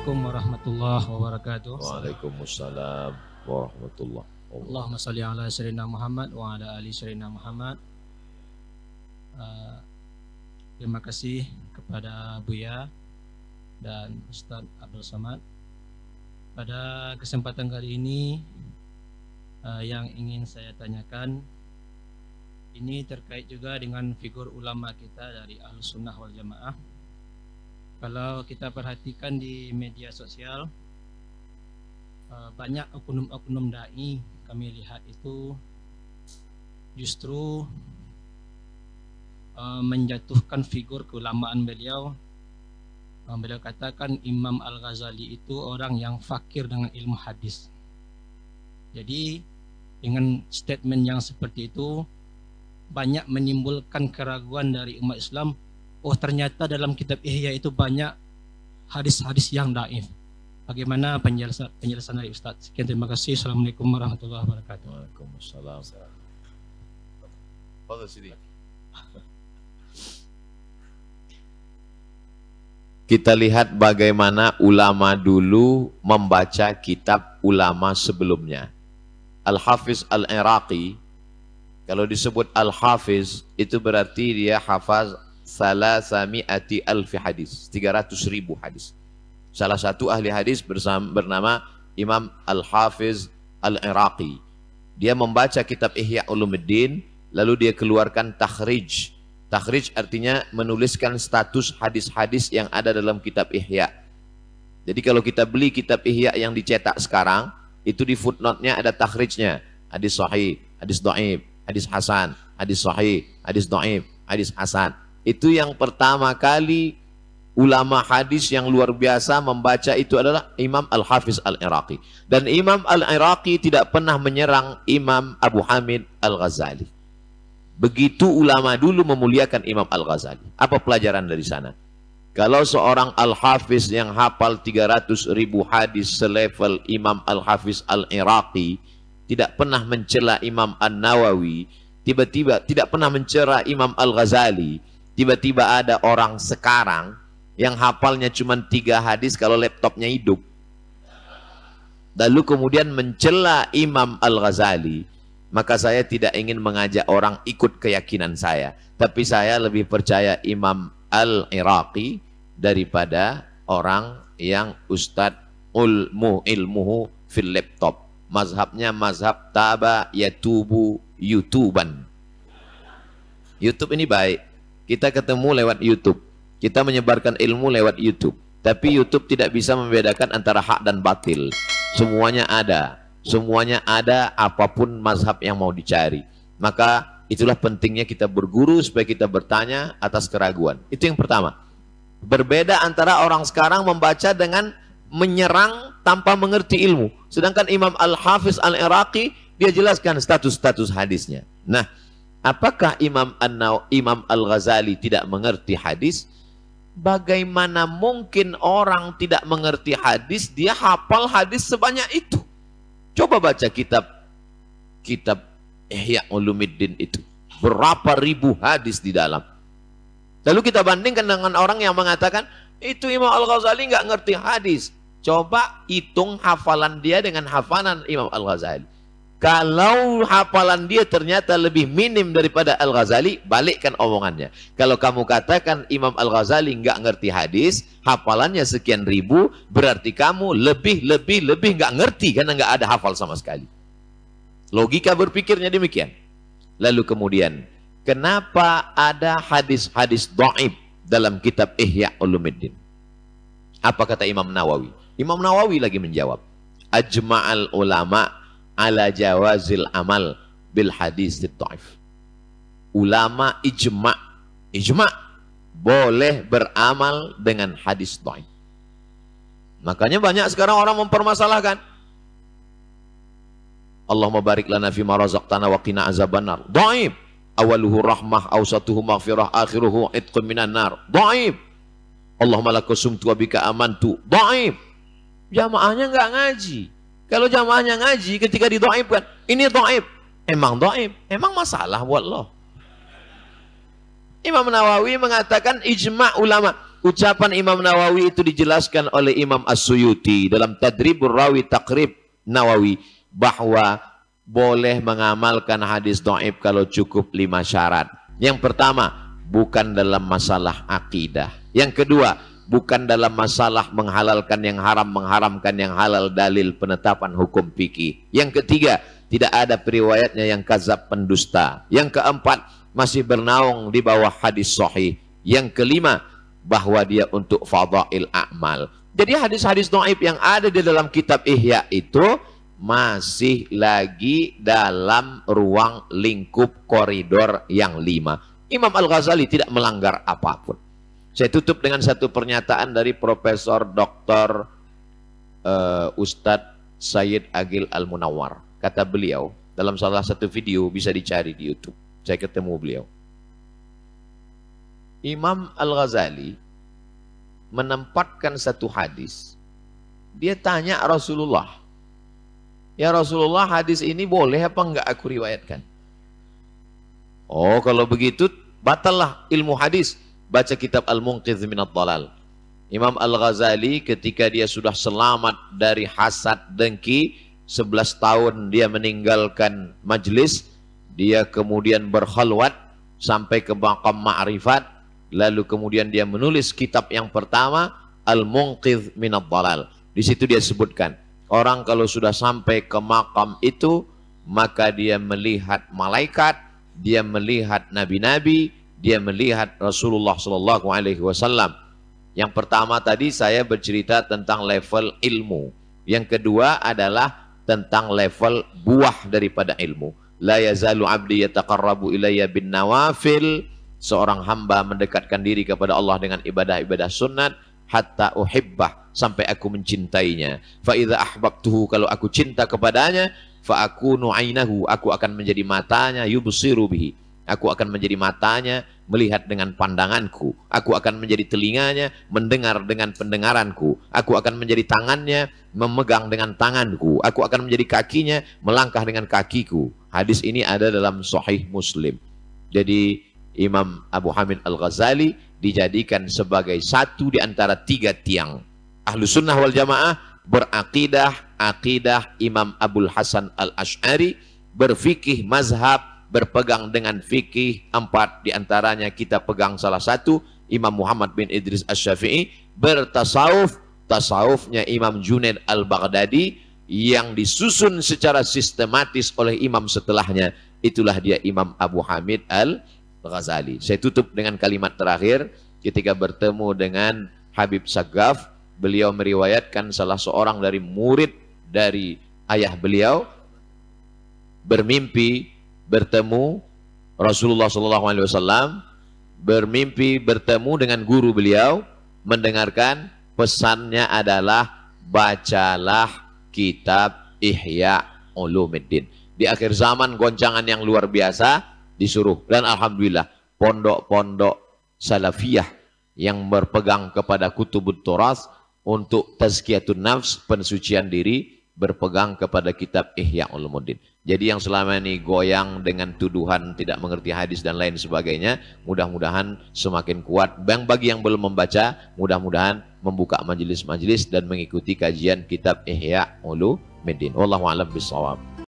Assalamualaikum warahmatullahi wabarakatuh. Waalaikumsalam warahmatullahi wabarakatuh. Allahumma salli ala sayyidina Muhammad wa ala ali sayyidina Muhammad. Terima kasih kepada Buya dan Ustaz Abdul Somad. Pada kesempatan kali ini yang ingin saya tanyakan ini terkait juga dengan figur ulama kita dari Ahlus Sunnah wal Jamaah. Kalau kita perhatikan di media sosial, banyak oknum-oknum dai kami lihat itu justru menjatuhkan figur keulamaan beliau. Beliau katakan Imam Al-Ghazali itu orang yang fakir dengan ilmu hadis. Jadi dengan statement yang seperti itu banyak menimbulkan keraguan dari umat Islam. Oh, ternyata dalam kitab Ihya itu banyak hadis-hadis yang dhaif. Bagaimana penjelasan dari Ustaz? Sekian, terima kasih. Assalamualaikum warahmatullahi wabarakatuh. Waalaikumsalam. Fadhil sini. Kita lihat bagaimana ulama dulu membaca kitab ulama sebelumnya. Al-Hafiz Al-Iraqi, kalau disebut Al-Hafiz itu berarti dia hafaz salasami'ati alfi hadis, 300.000 hadis. Salah satu ahli hadis bernama Imam Al-Hafiz Al-Iraqi. Dia membaca kitab Ihya Ulumuddin, lalu dia keluarkan takhrij. Takhrij artinya menuliskan status hadis-hadis yang ada dalam kitab Ihya. Jadi kalau kita beli kitab Ihya yang dicetak sekarang, itu di footnote-nya ada takhrijnya. Hadis sahih, hadis dhaif, hadis hasan, hadis sahih, hadis dhaif, hadis hasan. Itu yang pertama kali ulama hadis yang luar biasa membaca itu adalah Imam Al-Hafiz Al-Iraqi. Dan Imam Al-Iraqi tidak pernah menyerang Imam Abu Hamid Al-Ghazali. Begitu ulama dulu memuliakan Imam Al-Ghazali. Apa pelajaran dari sana? Kalau seorang Al-Hafiz yang hafal 300.000 hadis selevel Imam Al-Hafiz Al-Iraqi, tidak pernah mencela Imam An-Nawawi, tiba-tiba tidak pernah mencela Imam Al-Ghazali, tiba-tiba ada orang sekarang yang hafalnya cuma 3 hadis kalau laptopnya hidup, lalu kemudian mencela Imam Al-Ghazali, maka saya tidak ingin mengajak orang ikut keyakinan saya, tapi saya lebih percaya Imam Al-Iraqi daripada orang yang ustadz ilmuhu fil laptop. Mazhabnya mazhab taba yatubu yutuban. YouTube ini baik, kita ketemu lewat YouTube, kita menyebarkan ilmu lewat YouTube, tapi YouTube tidak bisa membedakan antara hak dan batil. Semuanya ada apapun mazhab yang mau dicari. Maka itulah pentingnya kita berguru supaya kita bertanya atas keraguan. Itu yang pertama. Berbeda antara orang sekarang membaca dengan menyerang tanpa mengerti ilmu. Sedangkan Imam Al-Hafiz Al-Iraqi dia jelaskan status-status hadisnya. Nah, apakah Imam Al-Ghazali tidak mengerti hadis? Bagaimana mungkin orang tidak mengerti hadis, dia hafal hadis sebanyak itu? Coba baca kitab Ihya Ulumuddin itu. Berapa ribu hadis di dalam. Lalu kita bandingkan dengan orang yang mengatakan, itu Imam Al-Ghazali nggak ngerti hadis. Coba hitung hafalan dia dengan hafalan Imam Al-Ghazali. Kalau hafalan dia ternyata lebih minim daripada Al-Ghazali, balikkan omongannya. Kalau kamu katakan Imam Al-Ghazali nggak ngerti hadis, hafalannya sekian ribu, berarti kamu lebih nggak ngerti karena nggak ada hafal sama sekali. Logika berpikirnya demikian. Lalu kemudian, kenapa ada hadis-hadis dhaif dalam kitab Ihya Ulumuddin? Apa kata Imam Nawawi? Imam Nawawi lagi menjawab, ajma'al ulama ala jawazil amal bil hadis dhaif. Ulama ijma' boleh beramal dengan hadis dhaif. Makanya banyak sekarang orang mempermasalahkan, Allahumma barik lana fima razaqtana wa qina azabannar. Dhaif. Awaluhu rahmah, awsatuhu maghfirah, akhiruhu itqun minan nar. Dhaif. Allahumma lakasumtu wa bika amantu. Dhaif. Jamaahnya nggak ngaji. Kalau jamaahnya ngaji, ketika didhaifkan, ini dhaif. Emang dhaif? Emang masalah buat lo? Imam Nawawi mengatakan ijma' ulama. ucapan Imam Nawawi itu dijelaskan oleh Imam As-Suyuti dalam Tadribur Rawi Taqrib Nawawi bahwa boleh mengamalkan hadis dhaif kalau cukup 5 syarat. Yang pertama, bukan dalam masalah akidah. Yang kedua, bukan dalam masalah menghalalkan yang haram, mengharamkan yang halal, dalil penetapan hukum fikih. Yang ketiga, tidak ada periwayatnya yang kadzab pendusta. Yang keempat, masih bernaung di bawah hadis sahih. Yang kelima, bahwa dia untuk fadail a'mal. Jadi hadis-hadis dhaif yang ada di dalam kitab Ihya itu masih lagi dalam ruang lingkup koridor yang 5. Imam Al-Ghazali tidak melanggar apapun. Saya tutup dengan satu pernyataan dari Profesor Dr. Ustadz Sayyid Agil Al-Munawwar. Kata beliau dalam salah satu video, bisa dicari di YouTube. Saya ketemu beliau. Imam Al-Ghazali menempatkan satu hadis. Dia tanya Rasulullah, "Ya Rasulullah, hadis ini boleh apa enggak aku riwayatkan?" Oh, kalau begitu batallah ilmu hadis. Baca kitab Al-Munqidh Minadh Dhalal. Imam Al-Ghazali ketika dia sudah selamat dari hasad dengki, 11 tahun dia meninggalkan majlis, dia kemudian berkhalwat sampai ke maqam ma'rifat, lalu kemudian dia menulis kitab yang pertama, Al-Munqidh Minadh Dhalal. Di situ dia sebutkan, orang kalau sudah sampai ke makam itu, maka dia melihat malaikat, dia melihat nabi-nabi, dia melihat Rasulullah SAW. Yang pertama tadi saya bercerita tentang level ilmu. Yang kedua adalah tentang level buah daripada ilmu. La yazalu abdi yataqarrabu ilayya bin nawafil. Seorang hamba mendekatkan diri kepada Allah dengan ibadah-ibadah sunat hatta uhibbah, sampai aku mencintainya. Fa idza ahbabtuhu, kalau aku cinta kepadanya, fa akunu ainahu, aku akan menjadi matanya, yubsiru bihi, aku akan menjadi matanya, melihat dengan pandanganku. Aku akan menjadi telinganya, mendengar dengan pendengaranku. Aku akan menjadi tangannya, memegang dengan tanganku. Aku akan menjadi kakinya, melangkah dengan kakiku. Hadis ini ada dalam Sahih Muslim. Jadi Imam Abu Hamid Al-Ghazali dijadikan sebagai satu di antara 3 tiang Ahlus Sunnah wal Jamaah, berakidah akidah Imam Abul Hasan Al-Ash'ari, berfikih mazhab, berpegang dengan fikih 4 diantaranya kita pegang salah satu, Imam Muhammad bin Idris Asy-Syafi'i, bertasawuf, tasawufnya Imam Junaid Al-Baghdadi yang disusun secara sistematis oleh imam setelahnya, itulah dia Imam Abu Hamid Al-Ghazali. Saya tutup dengan kalimat terakhir. Ketika bertemu dengan Habib Saghaf, beliau meriwayatkan salah seorang dari murid dari ayah beliau bermimpi bertemu Rasulullah SAW, bermimpi bertemu dengan guru beliau, mendengarkan pesannya adalah bacalah kitab Ihya Ulumuddin. Di akhir zaman goncangan yang luar biasa disuruh, dan alhamdulillah pondok-pondok salafiyah yang berpegang kepada kutubut turas untuk tazkiyatun nafs, pensucian diri, berpegang kepada kitab Ihya Ulumuddin. Jadi yang selama ini goyang dengan tuduhan tidak mengerti hadis dan lain sebagainya, mudah-mudahan semakin kuat. Bagi yang belum membaca, mudah-mudahan membuka majelis-majelis dan mengikuti kajian kitab Ihya Ulumuddin. Wallahu a'lam bishawab.